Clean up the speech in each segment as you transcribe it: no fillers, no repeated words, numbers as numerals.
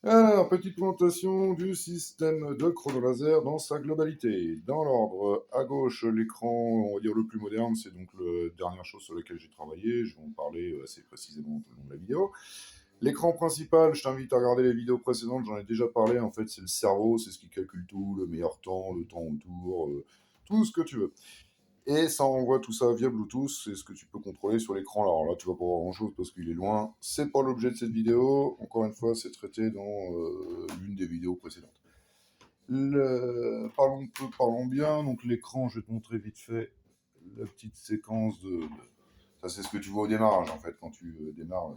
Alors, petite présentation du système de chronolaser dans sa globalité. Dans l'ordre, à gauche, l'écran, on va dire le plus moderne, c'est donc la dernière chose sur laquelle j'ai travaillé. Je vais en parler assez précisément tout le long de la vidéo. L'écran principal, je t'invite à regarder les vidéos précédentes, j'en ai déjà parlé. En fait, c'est le cerveau, c'est ce qui calcule tout, le meilleur temps, le temps autour, tout ce que tu veux. Et ça envoie tout ça via Bluetooth, c'est ce que tu peux contrôler sur l'écran là. Alors là, tu vas pas voir grand chose parce qu'il est loin. C'est pas l'objet de cette vidéo. Encore une fois, c'est traité dans l'une des vidéos précédentes. Parlons peu, parlons bien. Donc l'écran, je vais te montrer vite fait la petite séquence Ça, c'est ce que tu vois au démarrage en fait, quand tu démarres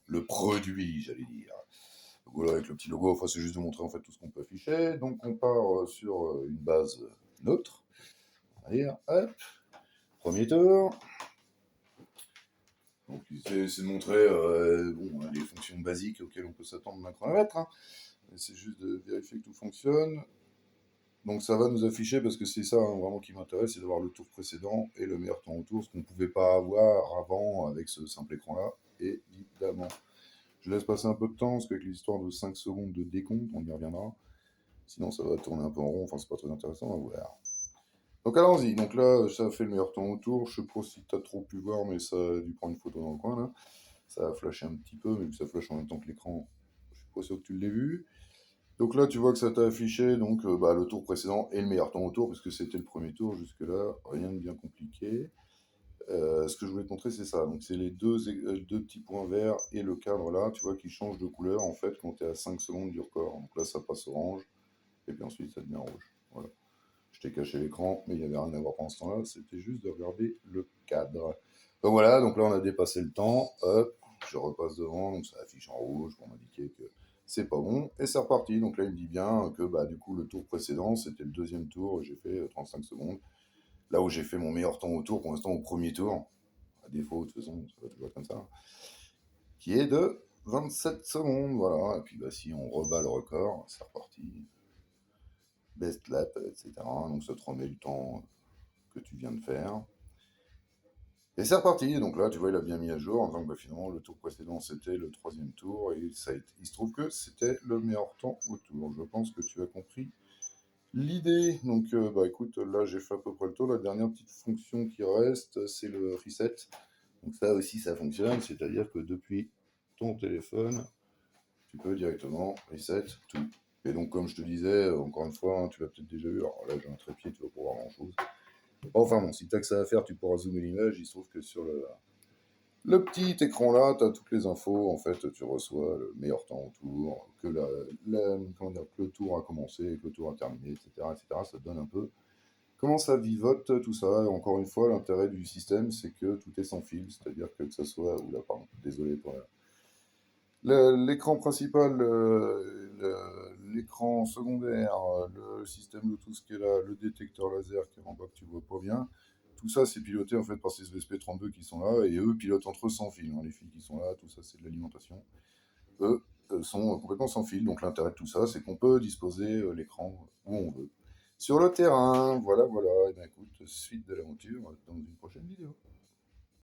le produit, j'allais dire. Donc voilà, avec le petit logo, enfin, c'est juste de montrer en fait tout ce qu'on peut afficher. Donc on part sur une base neutre. On va dire, hop. Premier tour. Donc c'est de montrer bon, les fonctions basiques auxquelles on peut s'attendre d'un chronomètre. Hein. C'est juste de vérifier que tout fonctionne. Donc ça va nous afficher, parce que c'est ça hein, vraiment qui m'intéresse, c'est d'avoir le tour précédent et le meilleur temps au tour, ce qu'on ne pouvait pas avoir avant avec ce simple écran-là, évidemment. Je laisse passer un peu de temps, parce qu'avec l'histoire de 5 secondes de décompte, on y reviendra. Sinon ça va tourner un peu en rond, enfin c'est pas très intéressant, on va voir. Donc allons-y, donc là ça fait le meilleur temps au tour, je sais pas si tu as trop pu voir, mais ça a dû prendre une photo dans le coin là. Ça a flashé un petit peu, mais vu que ça flash en même temps que l'écran, je suis pas sûr que tu l'aies vu. Donc là, tu vois que ça t'a affiché donc, le tour précédent et le meilleur temps au tour, puisque c'était le premier tour. Jusque-là, rien de bien compliqué. Ce que je voulais te montrer, c'est ça. Donc, c'est les deux petits points verts et le cadre là, tu vois, qui changent de couleur en fait quand tu es à 5 secondes du record. Donc là, ça passe orange, et puis ensuite, ça devient rouge. Voilà. Je t'ai caché l'écran, mais il n'y avait rien à voir pendant ce temps-là. C'était juste de regarder le cadre. Donc voilà, donc là, on a dépassé le temps. Hop, je repasse devant, donc ça affiche en rouge pour m'indiquer que c'est pas bon. Et c'est reparti. Donc là, il me dit bien que du coup, le tour précédent, c'était le deuxième tour, et j'ai fait 35 secondes. Là où j'ai fait mon meilleur temps au tour, pour l'instant, au premier tour, à défaut, de toute façon, ça va toujours être comme ça, qui est de 27 secondes. Voilà. Et puis si on rebat le record, c'est reparti. Best lap, etc. Donc ça te remet le temps que tu viens de faire. Et c'est reparti, donc là tu vois il a bien mis à jour, en tant que finalement le tour précédent c'était le troisième tour, et il se trouve que c'était le meilleur temps au tour. Je pense que tu as compris l'idée. Donc écoute, là j'ai fait à peu près le tour, la dernière petite fonction qui reste c'est le reset. Donc ça aussi ça fonctionne, c'est-à-dire que depuis ton téléphone, tu peux directement reset tout. Et donc comme je te disais, encore une fois, hein, tu l'as peut-être déjà vu, alors là j'ai un trépied, tu vas pas voir grand-chose. Enfin bon, si tu as que ça à faire, tu pourras zoomer l'image. Il se trouve que sur le petit écran là, tu as toutes les infos. En fait, tu reçois le meilleur temps au tour, comment dire, que le tour a commencé, que le tour a terminé, etc., etc. Ça te donne un peu comment ça vivote tout ça. Et encore une fois, l'intérêt du système, c'est que tout est sans fil. C'est-à-dire que ça soit. Oula, pardon, désolé pour l'écran principal, l'écran secondaire, le système Bluetooth qui est là, le détecteur laser qui est en bas que tu vois pas bien. Tout ça, c'est piloté en fait par ces ESP32 qui sont là, et eux pilotent entre eux sans fil. Hein. Les fils qui sont là, tout ça, c'est de l'alimentation. Eux sont complètement sans fil. Donc l'intérêt de tout ça, c'est qu'on peut disposer l'écran où on veut. Sur le terrain, voilà, voilà. Et bien écoute, suite de l'aventure dans une prochaine vidéo.